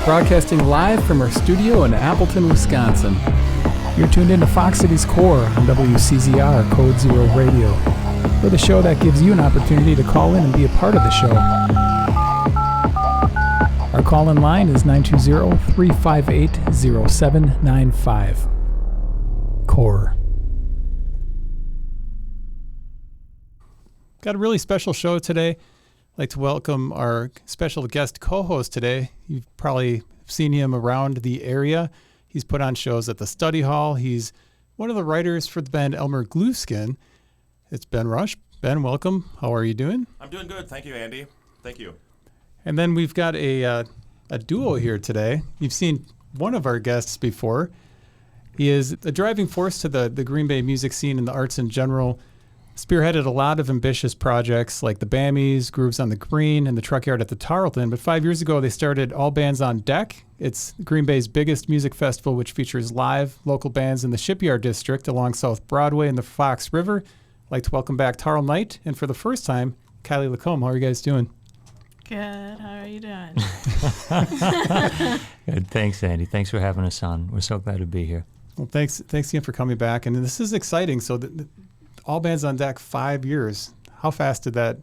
broadcasting live from our studio in Appleton, Wisconsin. You're tuned into Fox Cities Core on WCZR Code Zero Radio. We're the show that gives you an opportunity to call in and be a part of the show. Our call-in line is 920-358-0795. Core. Got a really special show today. I'd like to welcome our special guest co-host today. You've probably seen him around the area. He's put on shows at the Study Hall. He's one of the writers for the band Elmer Glueskin. It's Ben Rausch. Ben, welcome. How are you doing? I'm doing good. Thank you, Andy. Thank you. And then we've got a duo here today. You've seen one of our guests before. He is a driving force to the Green Bay music scene and the arts in general. Spearheaded a lot of ambitious projects like the Bammies, Grooves on the Green, and the Truck Yard at the Tarleton. But 5 years ago, they started All Bands on Deck. It's Green Bay's biggest music festival, which features live local bands in the Shipyard District along South Broadway and the Fox River. I'd like to welcome back Tarl Knight, and for the first time, Kylie LaCombe. How are you guys doing? Good. How are you doing? Good. Thanks, Andy. Thanks for having us on. We're so glad to be here. Well, thanks again for coming back. And this is exciting. So All Bands on Deck, 5 years. How fast did that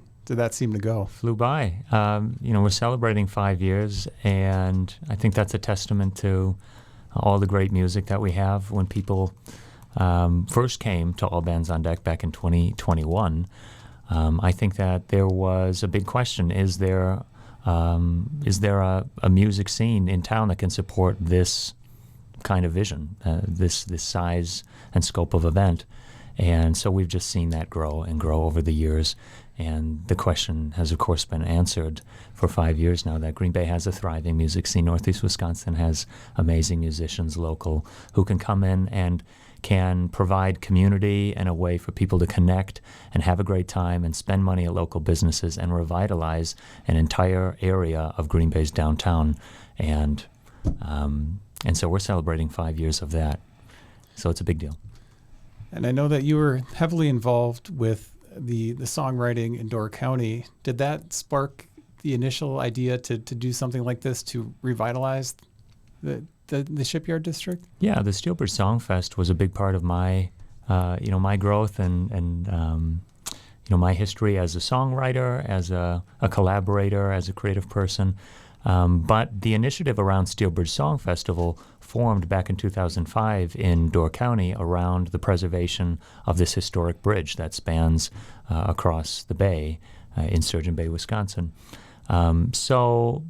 seem to go? Flew by. We're celebrating 5 years, and I think that's a testament to all the great music that we have. When people first came to All Bands on Deck back in 2021, I think that there was a big question: is there a music scene in town that can support this kind of vision, this size and scope of event? And so we've just seen that grow and grow over the years. And the question has, of course, been answered for 5 years now that Green Bay has a thriving music scene. Northeast Wisconsin has amazing musicians local who can come in and can provide community and a way for people to connect and have a great time and spend money at local businesses and revitalize an entire area of Green Bay's downtown. And so we're celebrating 5 years of that. So it's a big deal. And I know that you were heavily involved with the songwriting in Door County. Did that spark the initial idea to do something like this to revitalize the Shipyard District? Yeah, the Steelbird Songfest was a big part of my growth and my history as a songwriter, as a collaborator, as a creative person. But the initiative around Steelbird Song Festival formed back in 2005 in Door County around the preservation of this historic bridge that spans across the bay in Sturgeon Bay, Wisconsin. So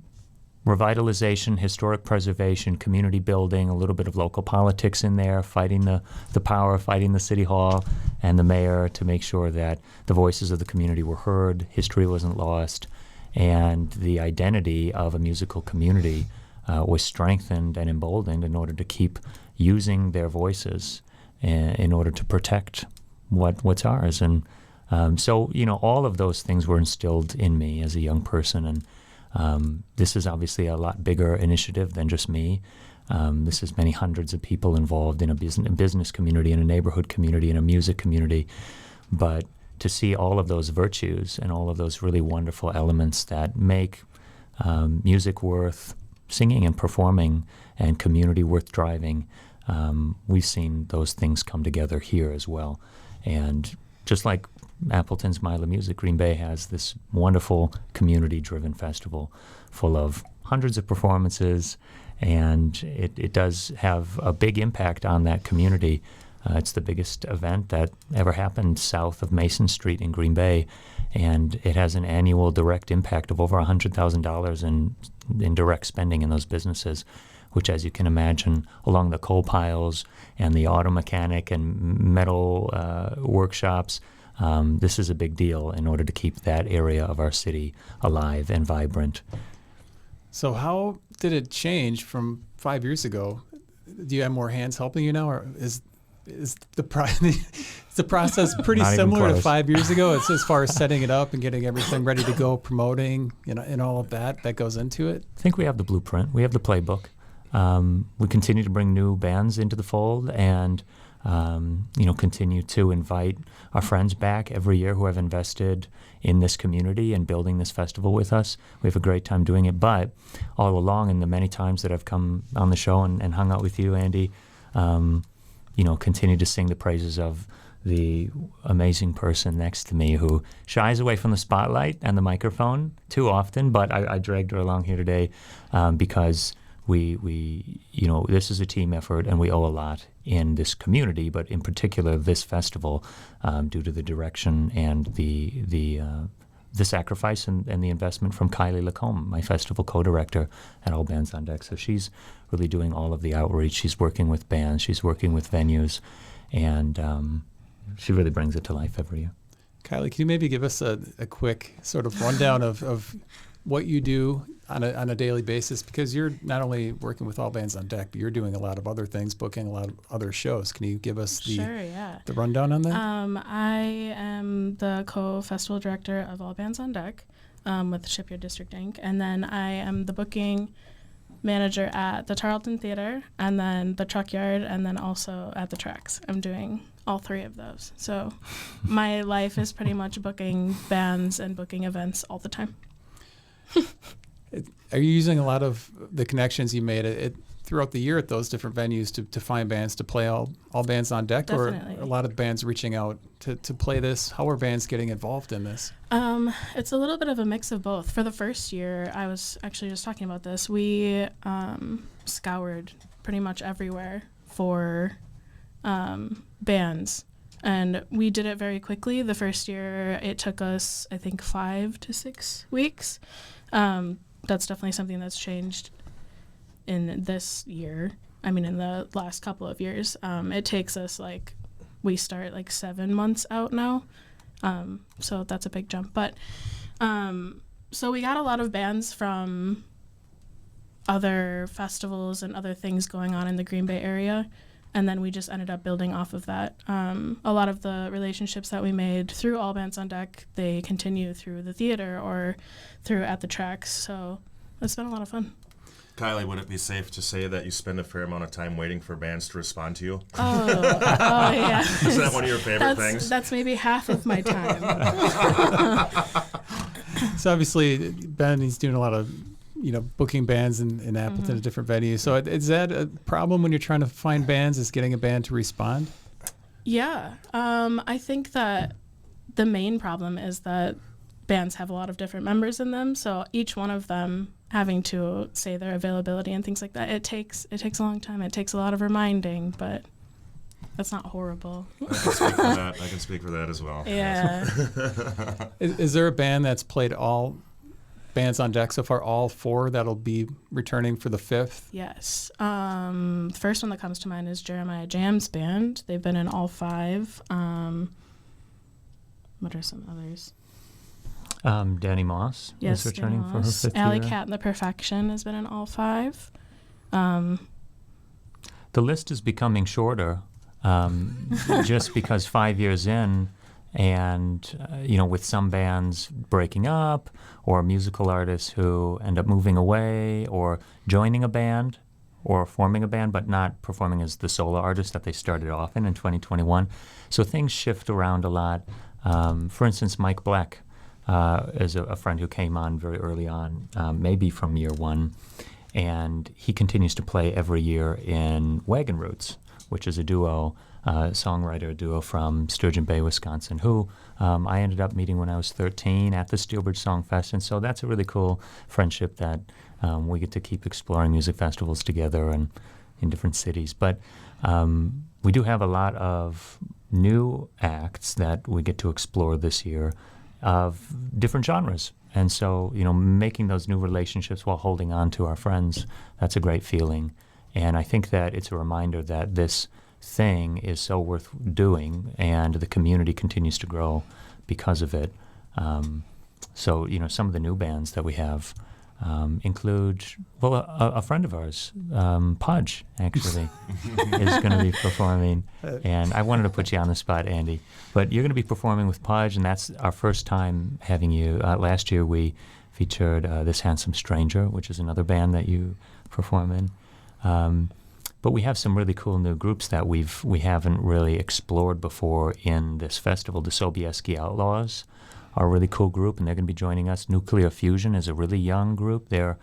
revitalization, historic preservation, community building, a little bit of local politics in there, fighting the power, fighting the city hall and the mayor to make sure that the voices of the community were heard, history wasn't lost, and the identity of a musical community was strengthened and emboldened in order to keep using their voices in order to protect what's ours. And so all of those things were instilled in me as a young person. And this is obviously a lot bigger initiative than just me. This is many hundreds of people involved in a business community, in a neighborhood community, in a music community. But to see all of those virtues and all of those really wonderful elements that make music worth singing and performing and community worth driving, we've seen those things come together here as well. And just like Appleton's Mila Music, Green Bay has this wonderful community-driven festival full of hundreds of performances, and it does have a big impact on that community. It's the biggest event that ever happened south of Mason Street in Green Bay, and it has an annual direct impact of over $100,000 in direct spending in those businesses, which, as you can imagine, along the coal piles and the auto mechanic and metal workshops, this is a big deal in order to keep that area of our city alive and vibrant. So how did it change from 5 years ago? Do you have more hands helping you now, or is the process pretty similar to 5 years ago? It's as far as setting it up and getting everything ready to go, promoting, and all of that goes into it? I think we have the blueprint. We have the playbook. We continue to bring new bands into the fold, and continue to invite our friends back every year who have invested in this community and building this festival with us. We have a great time doing it. But all along, in the many times that I've come on the show and hung out with you, Andy, continue to sing the praises of the amazing person next to me who shies away from the spotlight and the microphone too often. But I dragged her along here today because we this is a team effort, and we owe a lot in this community, but in particular this festival, due to the direction and the sacrifice and the investment from Kylie LaCombe, my festival co-director at All Bands on Deck. So she's really doing all of the outreach. She's working with bands. She's working with venues, and she really brings it to life every year. Kylie, can you maybe give us a quick sort of rundown of what you do on a daily basis? Because you're not only working with All Bands on Deck, but you're doing a lot of other things, booking a lot of other shows. Can you give us the rundown on that? I am the co-festival director of All Bands on Deck with Shipyard District Inc. And then I am the booking manager at the Tarleton Theater, and then the Truck Yard, and then also at the Tracks. I'm doing all three of those. So my life is pretty much booking bands and booking events all the time. Are you using a lot of the connections you made throughout the year at those different venues to find bands to play all bands on deck? Definitely. Or a lot of bands reaching out to play this? How are bands getting involved in this? It's a little bit of a mix of both. For the first year, I was actually just talking about this. We scoured pretty much everywhere for bands. And we did it very quickly. The first year, it took us, I think, 5 to 6 weeks. That's definitely something that's changed in this year. I mean, in the last couple of years. It takes us, we start 7 months out now. So that's a big jump. But so we got a lot of bands from other festivals and other things going on in the Green Bay area. And then we just ended up building off of that. A lot of the relationships that we made through All Bands on Deck, they continue through the theater or through at the Tracks. So it's been a lot of fun. Kylie, would it be safe to say that you spend a fair amount of time waiting for bands to respond to you? Oh yeah. Is that one of your favorite things? That's maybe half of my time. So obviously, Ben, he's doing a lot of booking bands in Appleton at different venues. So is that a problem when you're trying to find bands, is getting a band to respond? Yeah. I think that the main problem is that bands have a lot of different members in them. So each one of them having to say their availability and things like that, it takes a long time. It takes a lot of reminding, but that's not horrible. I can speak for that as well. Yeah. Is there a band that's played all bands on deck so far, all 4 that'll be returning for the 5th? Yes. The first one that comes to mind is Jeremiah Jam's band. They've been in all 5. What are some others? Danny Moss is returning for her 5th Alley year. Cat and the Perfection has been in all 5. The list is becoming shorter just because 5 years in, and with some bands breaking up, or musical artists who end up moving away or joining a band or forming a band but not performing as the solo artist that they started off in 2021. So things shift around a lot. For instance, Mike Black is a friend who came on very early on, maybe from year 1, and he continues to play every year in Wagon Roots, which is a duo, songwriter duo from Sturgeon Bay, Wisconsin, who I ended up meeting when I was 13 at the Steelbridge Song Fest. And so that's a really cool friendship that we get to keep exploring music festivals together and in different cities. But we do have a lot of new acts that we get to explore this year of different genres. And so, making those new relationships while holding on to our friends, that's a great feeling. And I think that it's a reminder that this thing is so worth doing, and the community continues to grow because of it. So, some of the new bands that we have include, a friend of ours, Pudge, actually, is going to be performing. And I wanted to put you on the spot, Andy, but you're going to be performing with Pudge, and that's our first time having you. Last year we featured This Handsome Stranger, which is another band that you perform in. But we have some really cool new groups that we haven't really explored before in this festival. The Sobieski Outlaws are a really cool group, and they're going to be joining us. Nuclear Fusion is a really young group. They're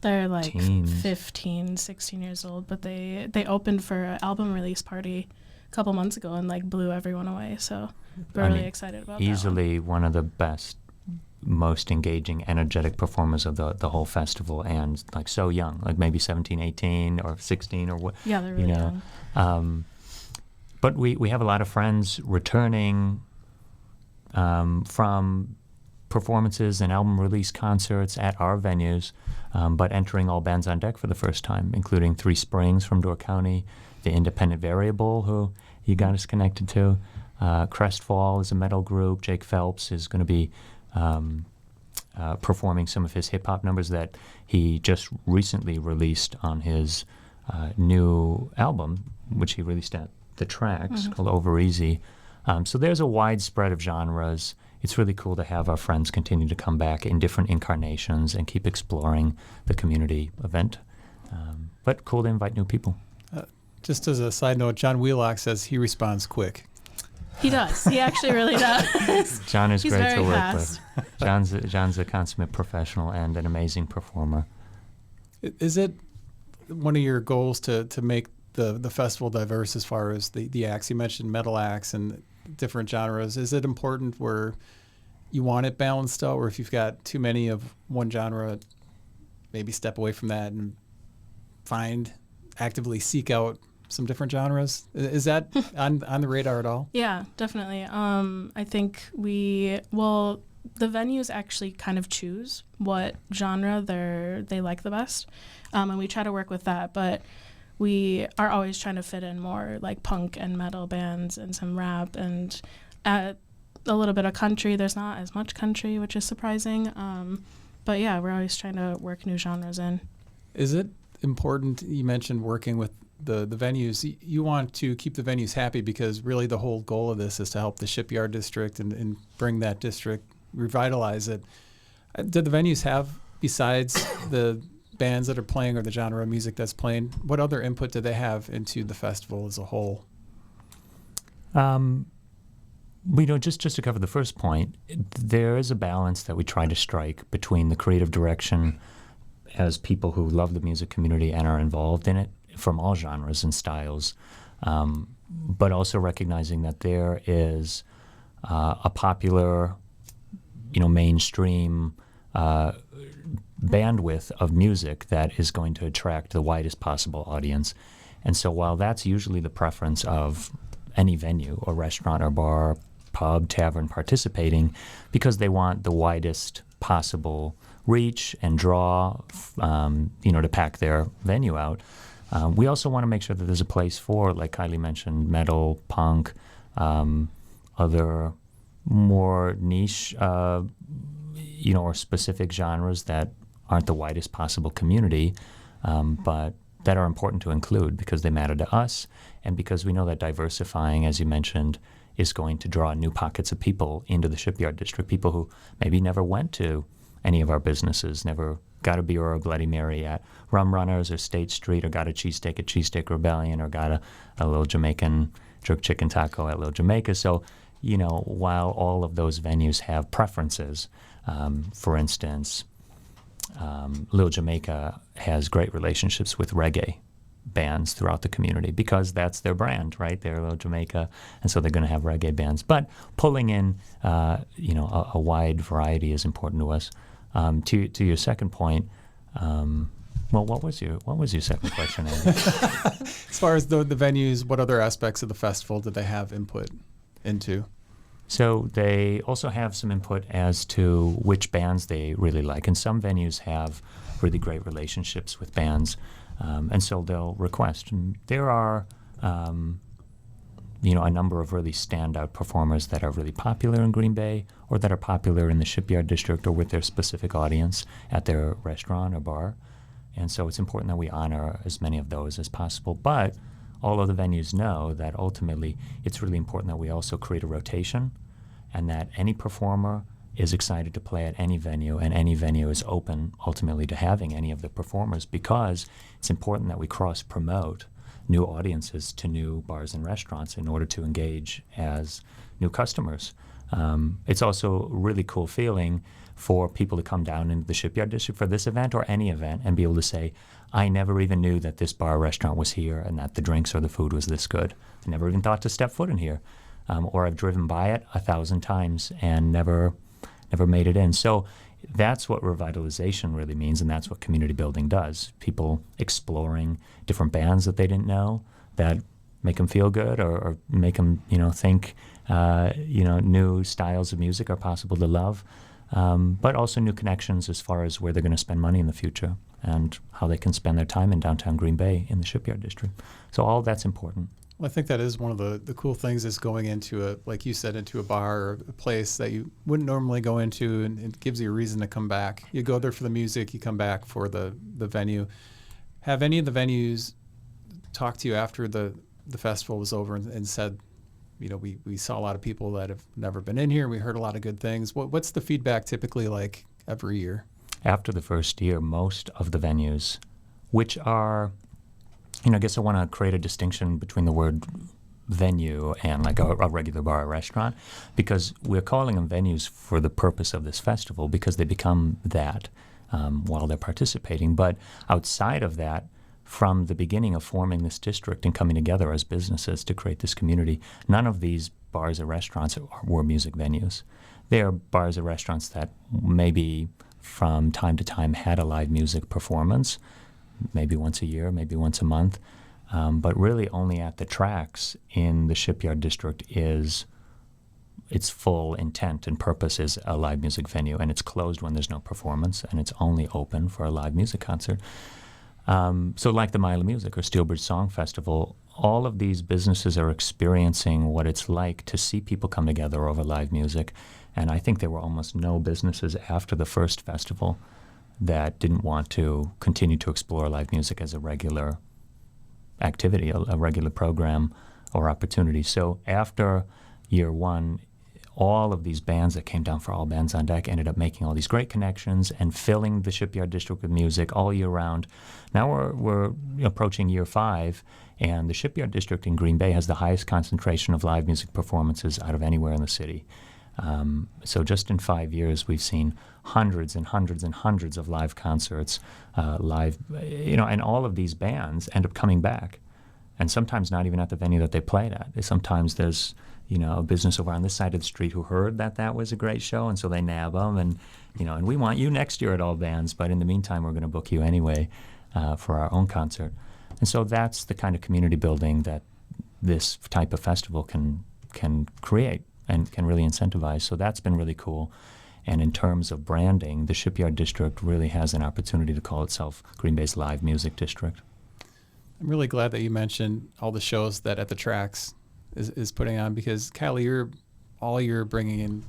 like teens. 15, 16 years old, but they opened for an album release party a couple months ago and like blew everyone away. So we're really excited about that. Easily one of the best, most engaging, energetic performers of the whole festival, and like so young, like maybe 17, 18 or 16 or what. Yeah, they're really young. But we have a lot of friends returning from performances and album release concerts at our venues, but entering All Bands on Deck for the first time, including Three Springs from Door County, the Independent Variable, who you got us connected to. Crestfall is a metal group. Jake Phelps is going to be performing some of his hip-hop numbers that he just recently released on his new album, which he released at The Tracks, called Over Easy. So there's a wide spread of genres. It's really cool to have our friends continue to come back in different incarnations and keep exploring the community event. But cool to invite new people. Just as a side note, John Wheelock says he responds quick. He does. He actually really does. John is He's great to very work fast. with. John's a consummate professional and an amazing performer. Is it one of your goals to make the festival diverse as far as the acts? You mentioned metal acts and different genres. Is it important where you want it balanced out, or if you've got too many of one genre, maybe step away from that and actively seek out some different genres? Is that on the radar at all? Yeah, definitely. I think the venues actually kind of choose what genre they like the best, and we try to work with that. But we are always trying to fit in more like punk and metal bands and some rap and a little bit of country. There's not as much country, which is surprising. But yeah, we're always trying to work new genres in. Is it important? You mentioned working with the venues. You want to keep the venues happy because really the whole goal of this is to help the Shipyard District and bring that district, revitalize it. Did the venues have, besides the bands that are playing or the genre of music that's playing, what other input did they have into the festival as a whole? Just to cover the first point, there is a balance that we try to strike between the creative direction as people who love the music community and are involved in it from all genres and styles, but also recognizing that there is a popular, mainstream bandwidth of music that is going to attract the widest possible audience. And so while that's usually the preference of any venue or restaurant or bar, pub, tavern participating, because they want the widest possible reach and draw, to pack their venue out, we also want to make sure that there's a place for, like Kylie mentioned, metal, punk, other more niche, or specific genres that aren't the widest possible community, but that are important to include because they matter to us and because we know that diversifying, as you mentioned, is going to draw new pockets of people into the Shipyard District, people who maybe never went to any of our businesses, never got a beer or a Bloody Mary at Rum Runners or State Street, or got a cheesesteak at Cheesesteak Rebellion, or got a little Jamaican jerk chicken taco at Little Jamaica. So, while all of those venues have preferences, for instance, Little Jamaica has great relationships with reggae bands throughout the community because that's their brand, right? They're Little Jamaica, and so they're going to have reggae bands. But pulling in, a wide variety is important to us. To your second point, what was your second question, Andy? As far as the venues, what other aspects of the festival did they have input into? So they also have some input as to which bands they really like. And some venues have really great relationships with bands, and so they'll request. And there are, a number of really standout performers that are really popular in Green Bay or that are popular in the Shipyard District or with their specific audience at their restaurant or bar. And so it's important that we honor as many of those as possible. But all of the venues know that ultimately it's really important that we also create a rotation and that any performer is excited to play at any venue, and any venue is open ultimately to having any of the performers, because it's important that we cross-promote new audiences to new bars and restaurants in order to engage as new customers. It's also a really cool feeling for people to come down into the Shipyard District for this event or any event and be able to say, I never even knew that this bar or restaurant was here and that the drinks or the food was this good. I never even thought to step foot in here. Or I've driven by it 1,000 times and never made it in. So that's what revitalization really means, and that's what community building does. People exploring different bands that they didn't know that make them feel good or make them, think, new styles of music are possible to love, but also new connections as far as where they're going to spend money in the future and how they can spend their time in downtown Green Bay in the Shipyard District. So all of that's important. Well, I think that is one of the cool things is going into like you said, into a bar or a place that you wouldn't normally go into, and it gives you a reason to come back. You go there for the music, you come back for the venue. Have any of the venues talked to you after the festival was over and said, we saw a lot of people that have never been in here. We heard a lot of good things. What's the feedback typically like every year? After the first year, most of the venues, which are, I guess I want to create a distinction between the word venue and like a regular bar or restaurant, because we're calling them venues for the purpose of this festival because they become that while they're participating. But outside of that, from the beginning of forming this district and coming together as businesses to create this community, none of these bars or restaurants were music venues. They are bars or restaurants that maybe from time to time had a live music performance, maybe once a year, maybe once a month, but really only at the tracks in the Shipyard District is its full intent and purpose is a live music venue, and it's closed when there's no performance, and it's only open for a live music concert. So like the Mile of Music or Steelbridge Song Festival, all of these businesses are experiencing what it's like to see people come together over live music, and I think there were almost no businesses after the first festival that didn't want to continue to explore live music as a regular activity, a regular program or opportunity. So after year one, all of these bands that came down for All Bands on Deck ended up making all these great connections and filling the Shipyard District with music all year round. Now we're approaching year 5, and the Shipyard District in Green Bay has the highest concentration of live music performances out of anywhere in the city. So just in 5 years, we've seen hundreds and hundreds and hundreds of live concerts, and all of these bands end up coming back, and sometimes not even at the venue that they played at. Sometimes there's a business over on this side of the street who heard that was a great show, and so they nab them, and we want you next year at All Bands, but in the meantime, we're going to book you anyway for our own concert. And so that's the kind of community building that this type of festival can create and can really incentivize. So that's been really cool. And in terms of branding, the Shipyard District really has an opportunity to call itself Green Bay's Live Music District. I'm really glad that you mentioned all the shows that At the Tracks is putting on, because Kylie, you're bringing in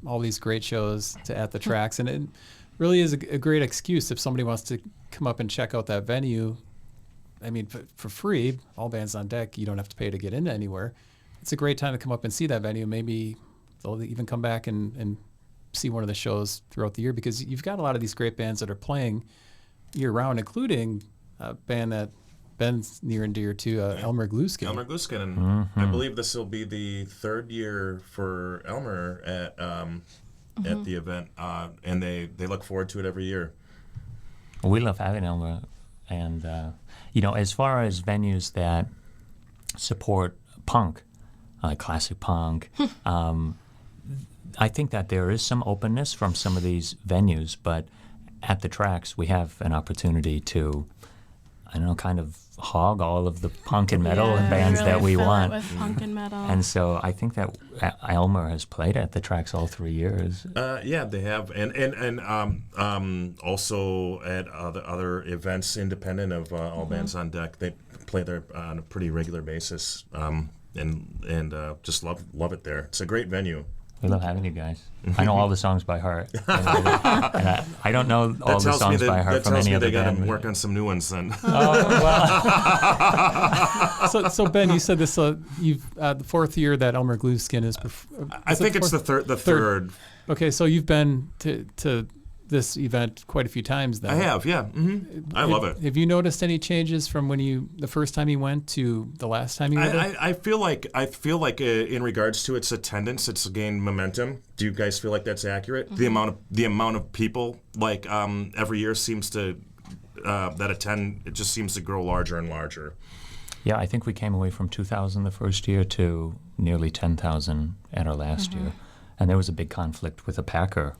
all these great shows to At the Tracks, and it really is a great excuse if somebody wants to come up and check out that venue. I mean, for free, All Bands on Deck, you don't have to pay to get in anywhere. It's a great time to come up and see that venue. Maybe they'll even come back and see one of the shows throughout the year, because you've got a lot of these great bands that are playing year-round, including a band that Ben's near and dear to, Elmer Glueskin. Elmer Glueskin, and I believe this will be the 3rd year for Elmer at the event, and they look forward to it every year. We love having Elmer, and as far as venues that support punk, classic punk, I think that there is some openness from some of these venues, but at the Tracks we have an opportunity to, kind of hog all of the punk and metal bands really that we fill want. It with punk and metal. And so I think that Elmer has played at the Tracks all 3 years. Yeah, they have, and also at other events independent of All Bands on Deck. They play there on a pretty regular basis, and just love it there. It's a great venue. We love having you guys. I know all the songs by heart. And I don't know all the songs by heart from any other band. That tells me they got to work on some new ones then. Oh, well. So Ben, you said this. You've the 4th year that Elmer Glueskin is. I think it's the third. Okay, so you've been to this event quite a few times then. I have, yeah. I love it. Have you noticed any changes from the first time you went to the last time you were there? I feel like in regards to its attendance, it's gained momentum. Do you guys feel like that's accurate? Mm-hmm. The amount of people every year seems to that attend. It just seems to grow larger and larger. Yeah, I think we came away from 2,000 the first year to nearly 10,000 at our last year. And there was a big conflict with a Packer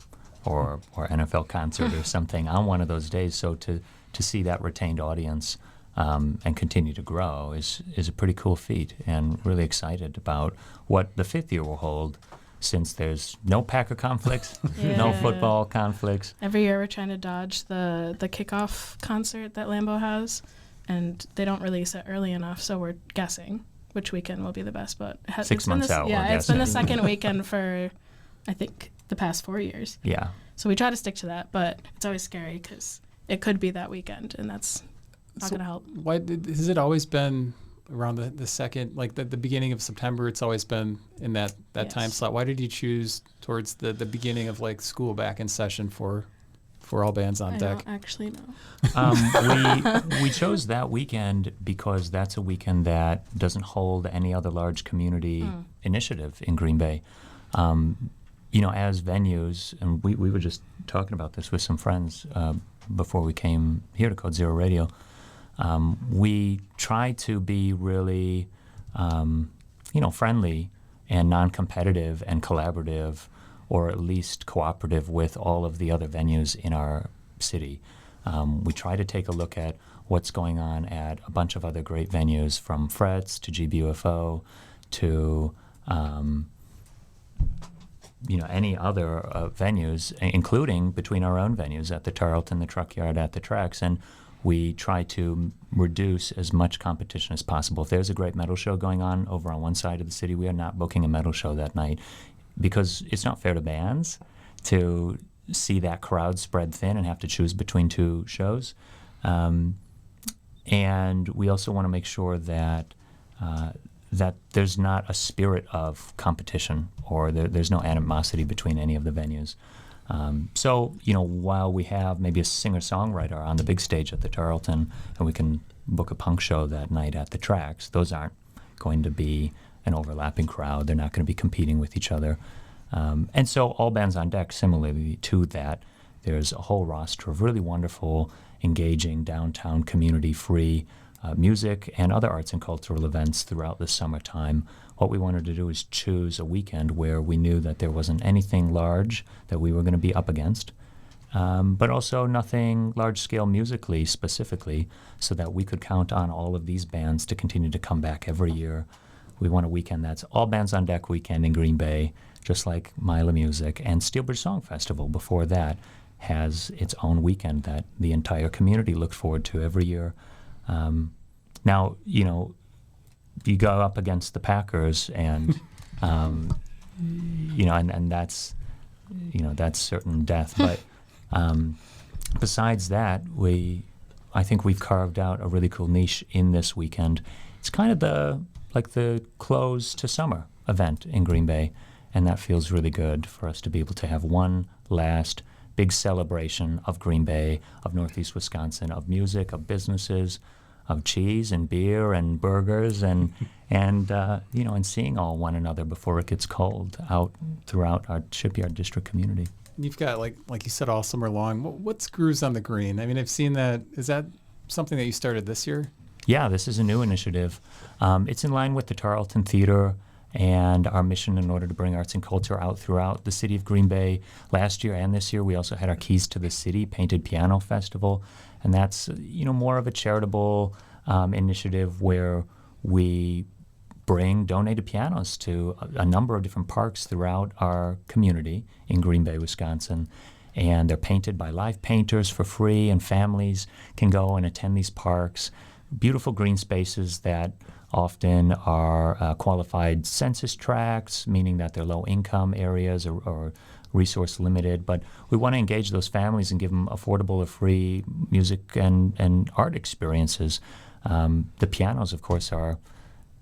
or NFL concert or something on one of those days. So to see that retained audience and continue to grow is a pretty cool feat, and really excited about what the fifth year will hold, since there's no Packer conflicts, no football conflicts. Every year we're trying to dodge the kickoff concert that Lambeau has, and they don't release it early enough, so we're guessing which weekend will be the best. But 6 months out, yeah, we're it's been the guessing. second weekend for, I think, the past 4 years. Yeah. So we try to stick to that, but it's always scary because it could be that weekend, and that's not going to help. Why has it always been around the second, like the beginning of September? It's always been in that Yes. time slot. Why did you choose towards the beginning of like school back in session for all bands on I deck? don't actually know. We chose that weekend because that's a weekend that doesn't hold any other large community initiative in Green Bay. As venues, and we were just talking about this with some friends before we came here to Code Zero Radio, we try to be really, friendly and non-competitive and collaborative, or at least cooperative with all of the other venues in our city. We try to take a look at what's going on at a bunch of other great venues, from Frets to GBUFO to any other venues, including between our own venues at the Tarleton, the Truck Yard, at the tracks, and we try to reduce as much competition as possible. If there's a great metal show going on over on one side of the city, we are not booking a metal show that night, because it's not fair to bands to see that crowd spread thin and have to choose between two shows. And we also want to make sure that that there's not a spirit of competition, or there's no animosity between any of the venues. So while we have maybe a singer-songwriter on the big stage at the Tarleton, and we can book a punk show that night at the tracks, those aren't going to be an overlapping crowd. They're not going to be competing with each other. And so all bands on deck, similarly to that, there's a whole roster of really wonderful, engaging, downtown, community-free music and other arts and cultural events throughout the summertime. What we wanted to do is choose a weekend where we knew that there wasn't anything large that we were going to be up against, but also nothing large-scale musically specifically, so that we could count on all of these bands to continue to come back every year. We want a weekend that's all bands on deck weekend in Green Bay, just like Mila Music. And Steelbridge Song Festival before that has its own weekend that the entire community looks forward to every year. Now, you go up against the Packers, and and that's certain death. But besides that, I think we've carved out a really cool niche in this weekend. It's kind of the close to summer event in Green Bay, and that feels really good for us to be able to have one last big celebration of Green Bay, of Northeast Wisconsin, of music, of businesses, of cheese and beer and burgers, and seeing all one another before it gets cold out throughout our Shipyard District community. You've got, like you said, all summer long. What's Grooves on the Green? I mean, I've seen that. Is that something that you started this year? Yeah, this is a new initiative. It's in line with the Tarleton Theater and our mission in order to bring arts and culture out throughout the city of Green Bay. Last year and this year, we also had our Keys to the City Painted Piano Festival, and that's more of a charitable initiative where we bring donated pianos to a number of different parks throughout our community in Green Bay, Wisconsin. And they're painted by live painters for free, and families can go and attend these parks. Beautiful green spaces that often are qualified census tracts, meaning that they're low-income areas or resource-limited. But we want to engage those families and give them affordable or free music and art experiences. The pianos, of course, are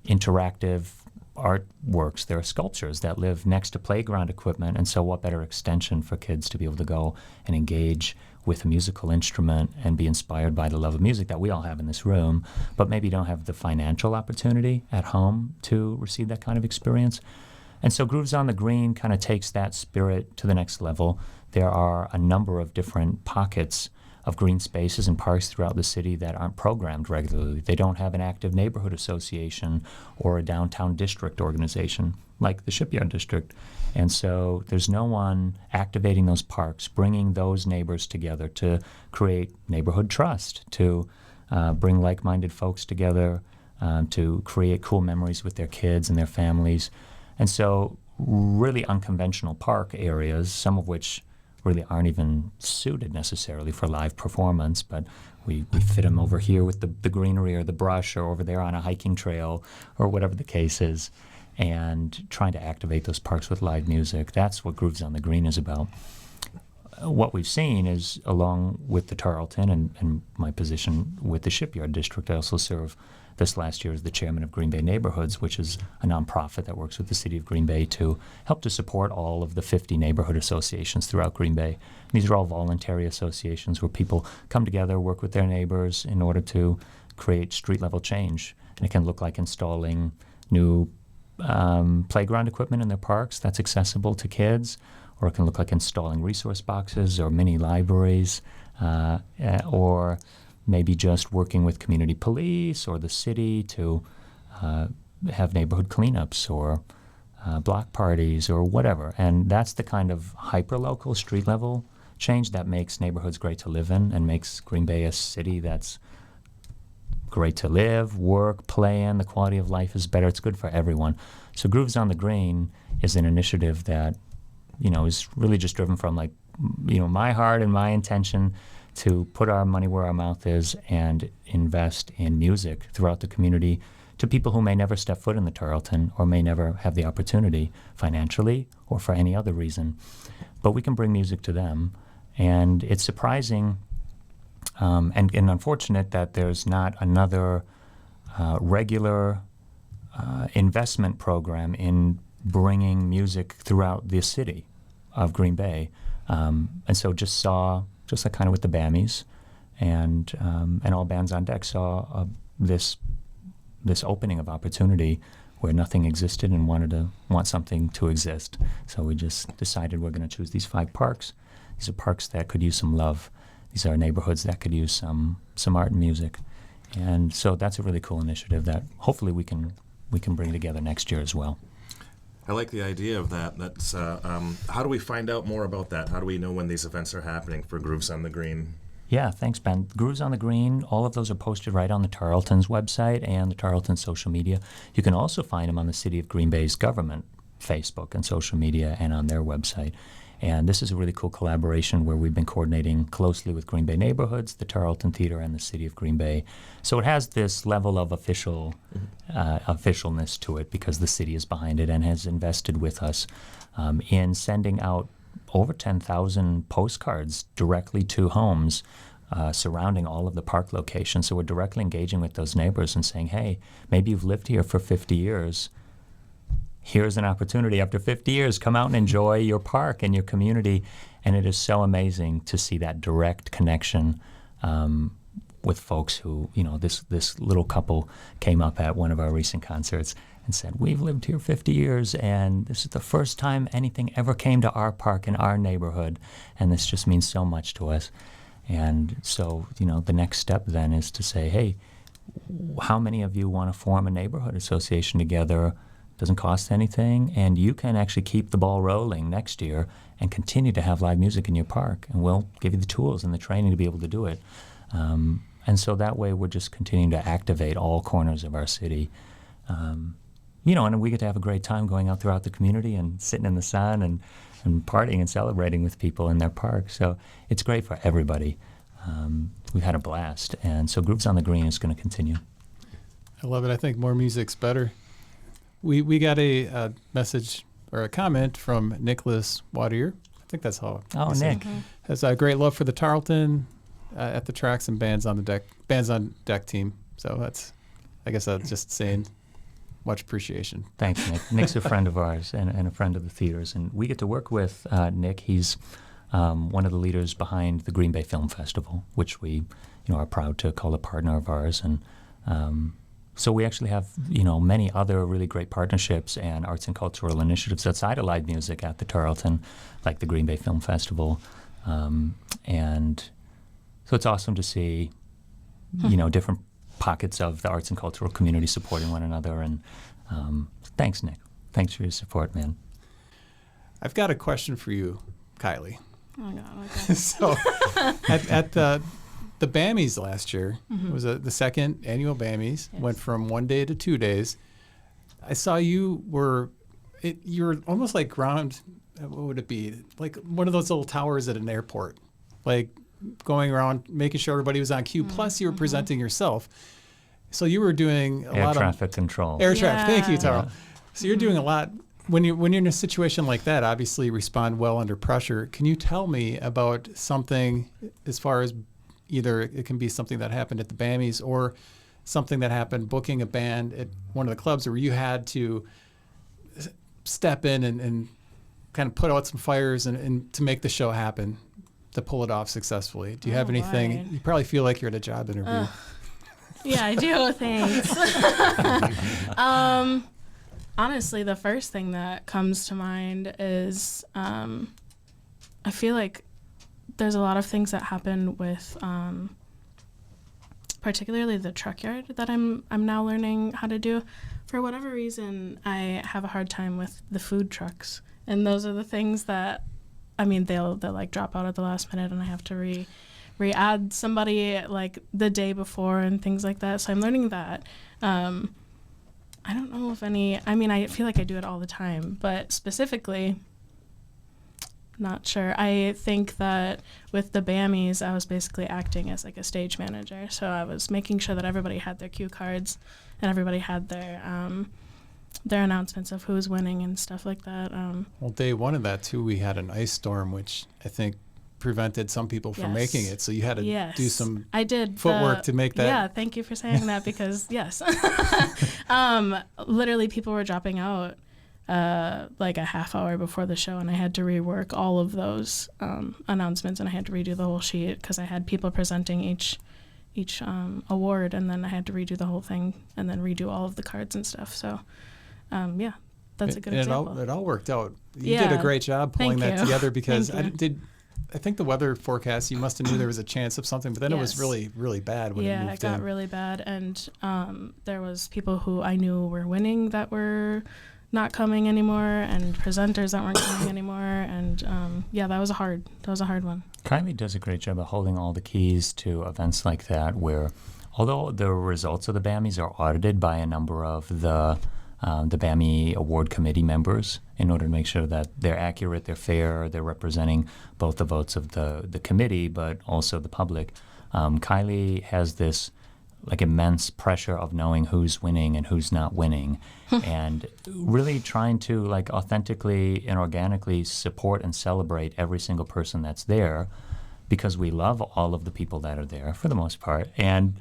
interactive artworks, there are sculptures that live next to playground equipment, and so what better extension for kids to be able to go and engage with a musical instrument and be inspired by the love of music that we all have in this room, but maybe don't have the financial opportunity at home to receive that kind of experience. And so Grooves on the Green kind of takes that spirit to the next level. There are a number of different pockets of green spaces and parks throughout the city that aren't programmed regularly. They don't have an active neighborhood association or a downtown district organization like the Shipyard District. And so there's no one activating those parks, bringing those neighbors together to create neighborhood trust, to bring like-minded folks together, to create cool memories with their kids and their families. And so really unconventional park areas, some of which really aren't even suited necessarily for live performance, but we fit them over here with the greenery or the brush, or over there on a hiking trail, or whatever the case is, and trying to activate those parks with live music. That's what Grooves on the Green is about. What we've seen is, along with the Tarleton and my position with the Shipyard District, I also serve this last year as the chairman of Green Bay Neighborhoods, which is a nonprofit that works with the city of Green Bay to help to support all of the 50 neighborhood associations throughout Green Bay. And these are all voluntary associations where people come together, work with their neighbors in order to create street-level change. And it can look like installing new playground equipment in their parks that's accessible to kids, or it can look like installing resource boxes or mini libraries, or maybe just working with community police or the city to have neighborhood cleanups or block parties or whatever. And that's the kind of hyper-local, street-level change that makes neighborhoods great to live in and makes Green Bay a city that's great to live, work, play in. The quality of life is better. It's good for everyone. So Grooves on the Green is an initiative that, is really just driven from my heart and my intention to put our money where our mouth is and invest in music throughout the community to people who may never step foot in the Tarleton or may never have the opportunity financially or for any other reason. But we can bring music to them. And it's surprising and unfortunate that there's not another regular investment program in bringing music throughout the city of Green Bay. And so just like kind of with the Bammies and All Bands on Deck, saw this opening of opportunity where nothing existed and want something to exist. So we just decided we're going to choose these 5 parks. These are parks that could use some love. These are neighborhoods that could use some art and music. And so that's a really cool initiative that hopefully we can bring together next year as well. I like the idea of that. That's how do we find out more about that? How do we know when these events are happening for Grooves on the Green? Yeah, thanks, Ben. Grooves on the Green, all of those are posted right on the Tarleton's website and the Tarleton's social media. You can also find them on the City of Green Bay's government Facebook and social media and on their website. And this is a really cool collaboration where we've been coordinating closely with Green Bay Neighborhoods, the Tarleton Theater, and the City of Green Bay. So it has this level of officialness to it because the city is behind it and has invested with us in sending out over 10,000 postcards directly to homes surrounding all of the park locations. So we're directly engaging with those neighbors and saying, hey, maybe you've lived here for 50 years. Here's an opportunity after 50 years. Come out and enjoy your park and your community. And it is so amazing to see that direct connection with folks who, this little couple came up at one of our recent concerts and said, we've lived here 50 years, and this is the first time anything ever came to our park in our neighborhood, and this just means so much to us. And so, the next step then is to say, hey, how many of you want to form a neighborhood association together? Doesn't cost anything, and you can actually keep the ball rolling next year and continue to have live music in your park, and we'll give you the tools and the training to be able to do it. And so that way we're just continuing to activate all corners of our city. And we get to have a great time going out throughout the community and sitting in the sun and partying and celebrating with people in their park. So it's great for everybody. We've had a blast, and so Grooves on the Green is going to continue. I love it. I think more music's better. We got a message or a comment from Nicholas Wadier. I think that's how. Oh, Nick has a great love for the Tarleton at the tracks and bands on deck team. So I guess that's just saying Much appreciation. Thanks, Nick. Nick's a friend of ours and a friend of the theaters, and we get to work with Nick. He's one of the leaders behind the Green Bay Film Festival, which we, are proud to call a partner of ours, and so we actually have, many other really great partnerships and arts and cultural initiatives outside of live music at the Tarleton, like the Green Bay Film Festival, and so it's awesome to see, different pockets of the arts and cultural community supporting one another. And thanks, Nick. Thanks for your support, man. I've got a question for you, Kylie. Oh, God. Okay. So at the BAMIs last year, it was the second annual BAMIs, went from 1 day to 2 days. I saw you were almost like ground, what would it be? Like one of those little towers at an airport, like going around making sure everybody was on cue. Plus you were presenting yourself. So you were doing a lot of traffic control. Air traffic. Thank you, Tarl. Yeah. So you're doing a lot. When you're in a situation like that, obviously you respond well under pressure. Can you tell me about something as far as either it can be something that happened at the BAMIs or something that happened booking a band at one of the clubs where you had to step in and kind of put out some fires and to make the show happen, to pull it off successfully? Do you have anything? Right. You probably feel like you're at a job interview. Yeah, I do. Thanks. Honestly, the first thing that comes to mind is I feel like there's a lot of things that happen with particularly the truck yard that I'm now learning how to do. For whatever reason, I have a hard time with the food trucks, and those are the things that, they'll like drop out at the last minute, and I have to re-add somebody like the day before and things like that. So I'm learning that. I don't know if I feel like I do it all the time, but specifically, not sure. I think that with the BAMIs, I was basically acting as like a stage manager. So I was making sure that everybody had their cue cards and everybody had their announcements of who's winning and stuff like that. Well, day one of that too, we had an ice storm, which I think prevented some people from making it. So you had to do some footwork to make that. Yeah, thank you for saying that, because yes, literally people were dropping out like a half hour before the show, and I had to rework all of those announcements, and I had to redo the whole sheet because I had people presenting each award, and then I had to redo the whole thing and then redo all of the cards and stuff. So that's a good example. It all worked out. You did a great job pulling that together, because I think the weather forecast, you must have knew there was a chance of something, but then it was really, really bad when it moved in. Yeah, it got really bad, and there was people who I knew were winning that were not coming anymore, and presenters that weren't coming anymore, and that was a hard one. Kylie does a great job of holding all the keys to events like that, where although the results of the BAMIs are audited by a number of the BAMI award committee members in order to make sure that they're accurate, they're fair, they're representing both the votes of the committee but also the public. Kylie has this like immense pressure of knowing who's winning and who's not winning, and really trying to like authentically and organically support and celebrate every single person that's there, because we love all of the people that are there for the most part, and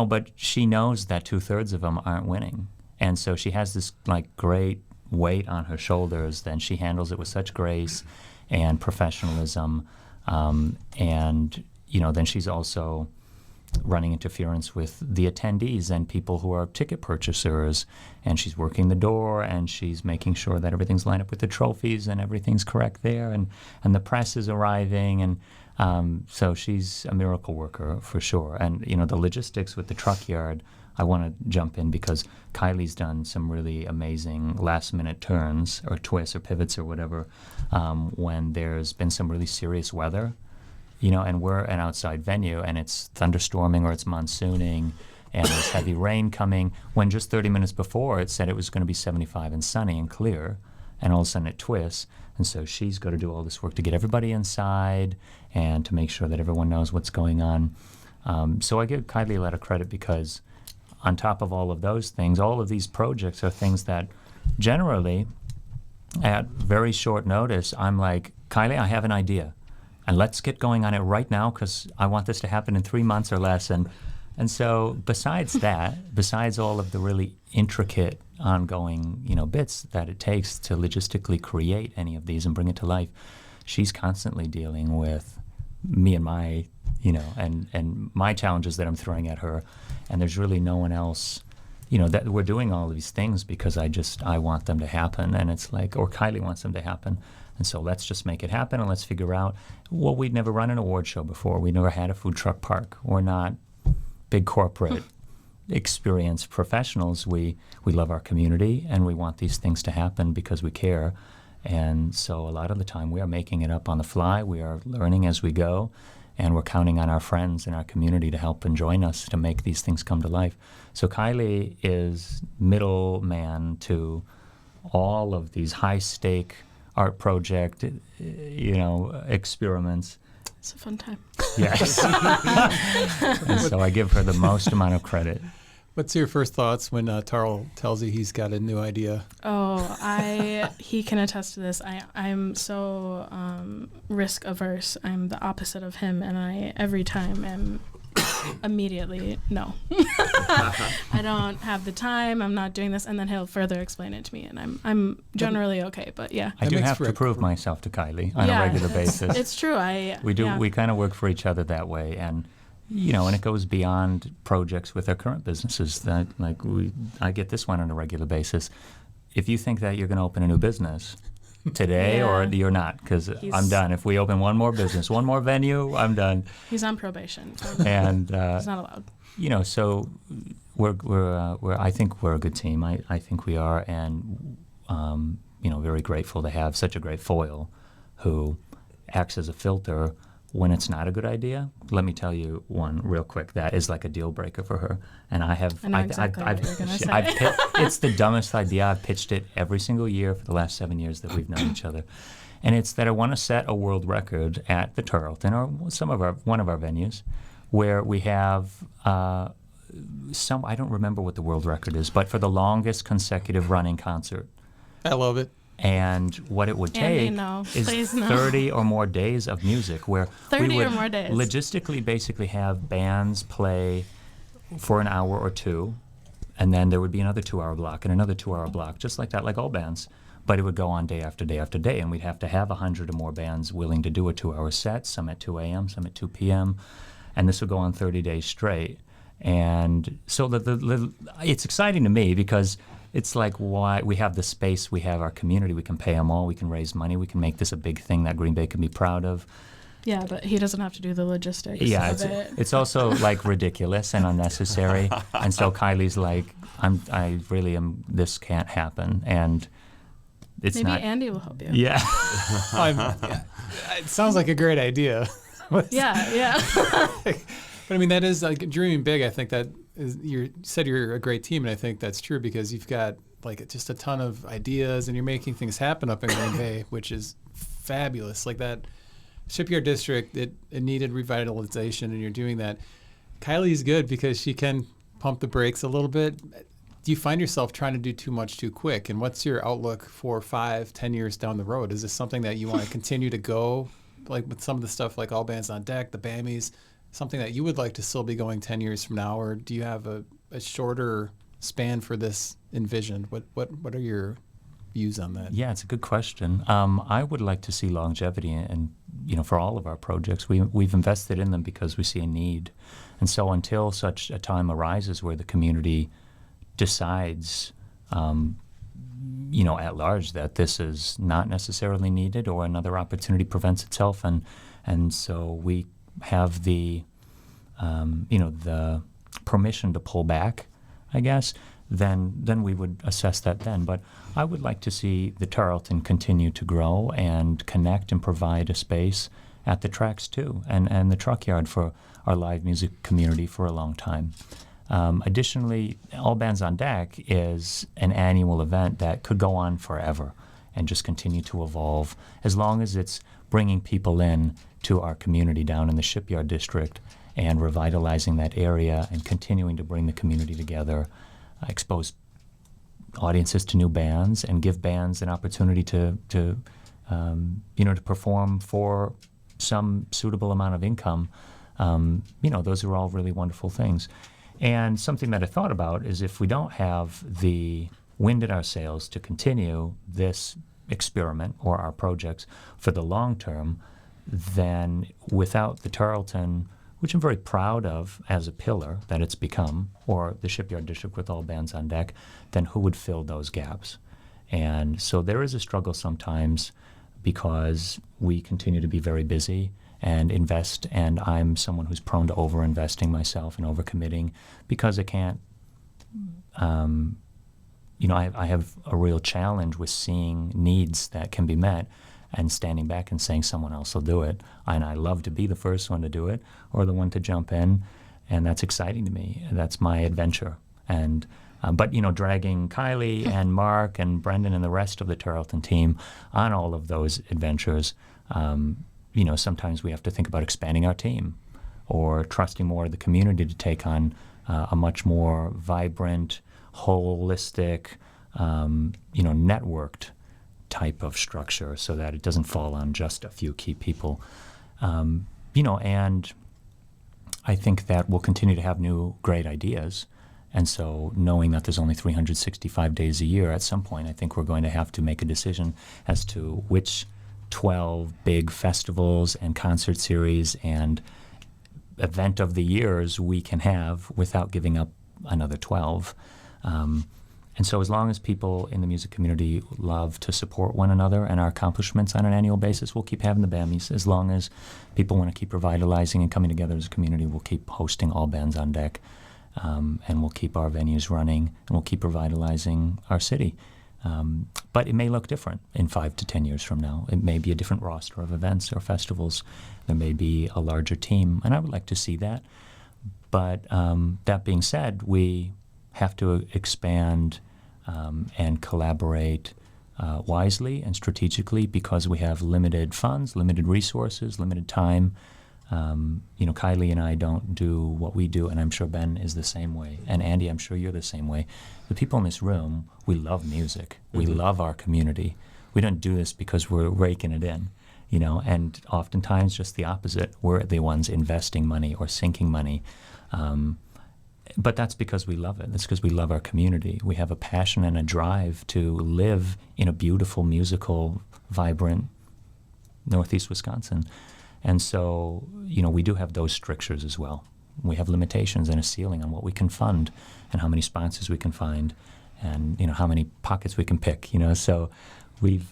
but she knows that 2/3 of them aren't winning. And so she has this like great weight on her shoulders, then she handles it with such grace and professionalism. And then she's also running interference with the attendees and people who are ticket purchasers. And she's working the door, and she's making sure that everything's lined up with the trophies and everything's correct there. And the press is arriving. And so she's a miracle worker for sure. And, the logistics with the truck yard, I want to jump in because Kylie's done some really amazing last-minute turns or twists or pivots or whatever when there's been some really serious weather, and we're an outside venue and it's thunderstorming or it's monsooning and there's heavy rain coming, when just 30 minutes before it said it was going to be 75 and sunny and clear, and all of a sudden it twists. And so she's got to do all this work to get everybody inside and to make sure that everyone knows what's going on. So I give Kylie a lot of credit, because on top of all of those things, all of these projects are things that generally at very short notice, I'm like, Kylie, I have an idea, and let's get going on it right now because I want this to happen in 3 months or less. And And so besides all of the really intricate ongoing, bits that it takes to logistically create any of these and bring it to life, she's constantly dealing with me and my, and my challenges that I'm throwing at her. And there's really no one else, that we're doing all of these things because I want them to happen. And it's like, or Kylie wants them to happen. And so let's just make it happen and let's figure out, well, we'd never run an award show before. We never had a food truck park. We're not big corporate experienced professionals. We love our community and we want these things to happen because we care. And so a lot of the time we are making it up on the fly. We are learning as we go, and we're counting on our friends in our community to help and join us to make these things come to life. So Kylie is middleman to all of these high-stake art project, experiments. It's a fun time. Yes. And so I give her the most amount of credit. What's your first thoughts when Tarl tells you he's got a new idea? Oh, he can attest to this. I'm so risk averse. I'm the opposite of him, and I every time am immediately no. I don't have the time. I'm not doing this, and then he'll further explain it to me, and I'm generally okay. But yeah, I do have to prove myself to Kylie on a regular basis. It's true. We do. We kind of work for each other that way, and and it goes beyond projects with our current businesses. That I get this one on a regular basis. If you think that you're going to open a new business today, or you're not, because I'm done. If we open one more business, one more venue, I'm done. He's on probation, and he's not allowed. So we're I think we're a good team. I think we are, and very grateful to have such a great foil who acts as a filter when it's not a good idea. Let me tell you one real quick that is like a deal breaker for her. And I know exactly what you're going to say. It's the dumbest idea. I've pitched it every single year for the last 7 years that we've known each other. And it's that I want to set a world record at the Tarleton or one of our venues where we have I don't remember what the world record is, but for the longest consecutive running concert. I love it. And what it would take is 30 or more days of music where 30 we would or more days. Logistically basically have bands play for an hour or two, and then there would be another 2-hour block and another 2-hour block, just like that, like all bands. But it would go on day after day after day, and we'd have to have 100 or more bands willing to do a 2-hour set, some at 2 a.m., some at 2 p.m., and this would go on 30 days straight. And so it's exciting to me because it's like why we have the space, we have our community, we can pay them all, we can raise money, we can make this a big thing that Green Bay can be proud of. Yeah, but he doesn't have to do the logistics. Yeah, it's also like ridiculous and unnecessary. And so Kylie's like, I really am. This can't happen, and it's maybe not. Andy will help you. Yeah. It sounds like a great idea. Yeah. But I mean, that is like dreaming big. I think that is, you said you're a great team, and I think that's true because you've got like just a ton of ideas, and you're making things happen up in Green Bay, which is fabulous. Like that Shipyard District, it needed revitalization, and you're doing that. Kylie's good because she can pump the brakes a little bit. Do you find yourself trying to do too much too quick? And what's your outlook for 5-10 years down the road? Is this something that you want to continue to go, like with some of the stuff like All Bands on Deck, the BAMIs, something that you would like to still be going 10 years from now, or do you have a shorter span for this envisioned? What are your views on that? Yeah, it's a good question. I would like to see longevity, and for all of our projects, we've invested in them because we see a need, and so until such a time arises where the community decides, at large that this is not necessarily needed or another opportunity presents itself, and so we have the permission to pull back, I guess, then we would assess that then. But I would like to see the Tarleton continue to grow and connect and provide a space at the tracks too, and the truck yard for our live music community for a long time. Additionally, All Bands on Deck is an annual event that could go on forever and just continue to evolve as long as it's bringing people in to our community down in the Shipyard District and revitalizing that area and continuing to bring the community together, expose audiences to new bands, and give bands an opportunity to perform for some suitable amount of income Those are all really wonderful things. And something that I thought about is if we don't have the wind in our sails to continue this experiment or our projects for the long term, then without the Tarleton, which I'm very proud of as a pillar that it's become, or the Shipyard District with all bands on deck, then who would fill those gaps? And so there is a struggle sometimes because we continue to be very busy and invest, and I'm someone who's prone to over-investing myself and over-committing because I can't, I have a real challenge with seeing needs that can be met and standing back and saying someone else will do it. And I love to be the first one to do it or the one to jump in, and that's exciting to me. That's my adventure. And but dragging Kylie and Mark and Brendan and the rest of the Tarleton team on all of those adventures, sometimes we have to think about expanding our team or trusting more of the community to take on a much more vibrant, holistic, networked type of structure so that it doesn't fall on just a few key people. And I think that we'll continue to have new great ideas. And so knowing that there's only 365 days a year, at some point I think we're going to have to make a decision as to which 12 big festivals and concert series and event of the years we can have without giving up another 12. And so as long as people in the music community love to support one another and our accomplishments on an annual basis, we'll keep having the BAMIs. As long as people want to keep revitalizing and coming together as a community, we'll keep hosting all bands on deck, and we'll keep our venues running, and we'll keep revitalizing our city. But it may look different in 5 to 10 years from now. It may be a different roster of events or festivals. There may be a larger team, and I would like to see that. But that being said, we have to expand and collaborate wisely and strategically because we have limited funds, limited resources, limited time. Kylie and I don't do what we do, and I'm sure Ben is the same way. And Andy, I'm sure you're the same way. The people in this room, we love music. We love our community. We don't do this because we're raking it in, and oftentimes just the opposite. We're the ones investing money or sinking money. But that's because we love it. That's because we love our community. We have a passion and a drive to live in a beautiful, musical, vibrant Northeast Wisconsin. And so, we do have those strictures as well. We have limitations and a ceiling on what we can fund and how many sponsors we can find and, how many pockets we can pick, So we've,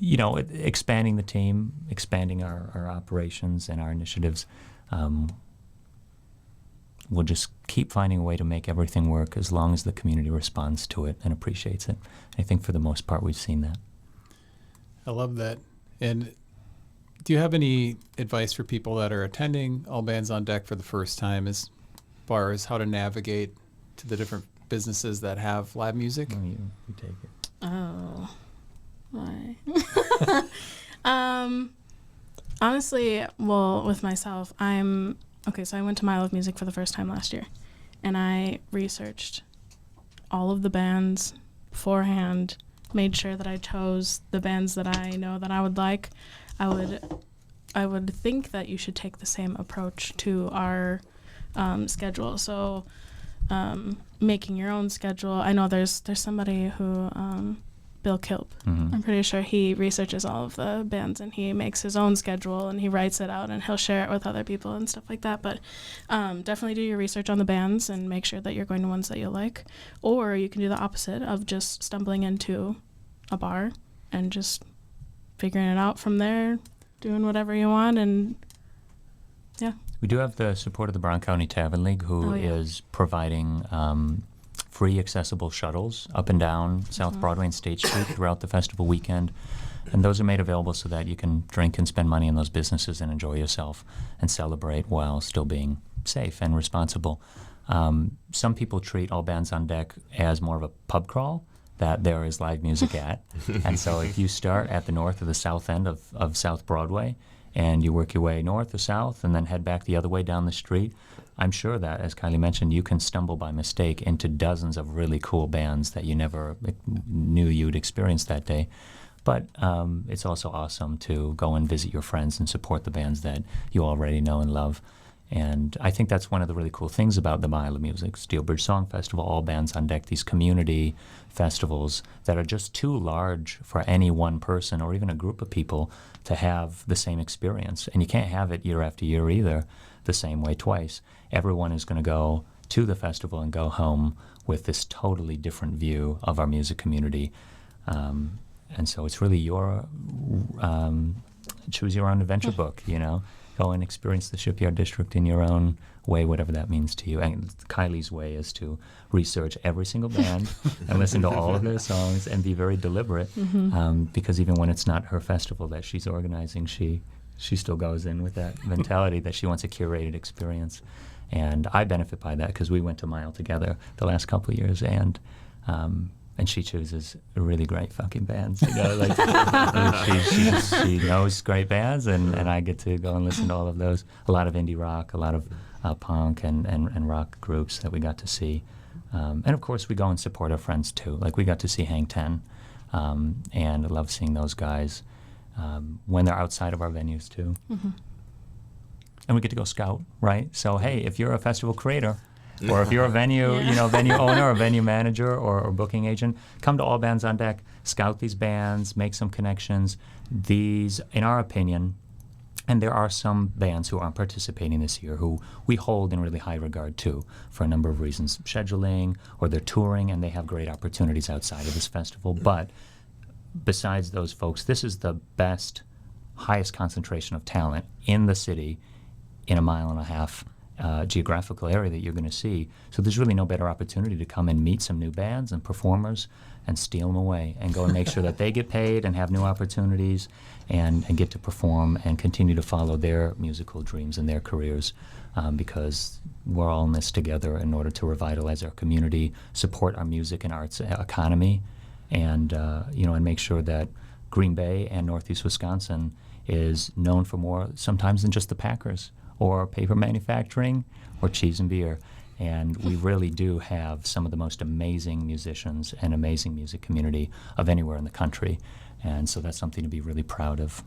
expanding the team, expanding our operations and our initiatives, we'll just keep finding a way to make everything work as long as the community responds to it and appreciates it. I think for the most part we've seen that. I love that. And do you have any advice for people that are attending All Bands on Deck for the first time as far as how to navigate to the different businesses that have live music? Oh, you take it. Oh, why? Honestly, well, with myself, so I went to Mile of Music for the first time last year, and I researched all of the bands beforehand, made sure that I chose the bands that I know that I would like. I would think that you should take the same approach to our schedule. So making your own schedule. I know there's somebody who Bill Kilp. Mm-hmm. I'm pretty sure he researches all of the bands and he makes his own schedule and he writes it out and he'll share it with other people and stuff like that. But definitely do your research on the bands and make sure that you're going to ones that you like. Or you can do the opposite of just stumbling into a bar and just figuring it out from there, doing whatever you want, and yeah. We do have the support of the Brown County Tavern League, who is providing free accessible shuttles up and down South Broadway and State Street throughout the festival weekend. And those are made available so that you can drink and spend money in those businesses and enjoy yourself and celebrate while still being safe and responsible. Some people treat All Bands on Deck as more of a pub crawl that there is live music at. And so if you start at the north or the south end of South Broadway and you work your way north or south and then head back the other way down the street, I'm sure that, as Kylie mentioned, you can stumble by mistake into dozens of really cool bands that you never knew you'd experience that day. But it's also awesome to go and visit your friends and support the bands that you already know and love. And I think that's one of the really cool things about the Mile of Music, Steel Bridge Song Festival, All Bands on Deck, these community festivals that are just too large for any one person or even a group of people to have the same experience. And you can't have it year after year either the same way twice. Everyone is going to go to the festival and go home with this totally different view of our music community. And so it's really your choose your own adventure book, you know. Go and experience the Shipyard District in your own way, whatever that means to you. And Kylie's way is to research every single band and listen to all of their songs and be very deliberate, because even when it's not her festival that she's organizing, she still goes in with that mentality that she wants a curated experience. And I benefit by that because we went to Mile together the last couple of years, and she chooses really great fucking bands. You know, like she knows great bands, and I get to go and listen to all of those. A lot of indie rock, a lot of punk and rock groups that we got to see. And of course, we go and support our friends too. Like we got to see Hang Ten, and I love seeing those guys when they're outside of our venues too. And we get to go scout, right? So hey, if you're a festival creator, or if you're a venue, venue owner or venue manager or booking agent, come to All Bands on Deck, scout these bands, make some connections. These, in our opinion, and there are some bands who aren't participating this year who we hold in really high regard too, for a number of reasons, scheduling, or they're touring and they have great opportunities outside of this festival. But besides those folks, this is the best, highest concentration of talent in the city in a mile and a half geographical area that you're going to see. So there's really no better opportunity to come and meet some new bands and performers and steal them away and go and make sure that they get paid and have new opportunities and get to perform and continue to follow their musical dreams and their careers, because we're all in this together in order to revitalize our community, support our music and arts economy, and and make sure that Green Bay and Northeast Wisconsin is known for more sometimes than just the Packers, or paper manufacturing, or cheese and beer. And we really do have some of the most amazing musicians and amazing music community of anywhere in the country. And so that's something to be really proud of.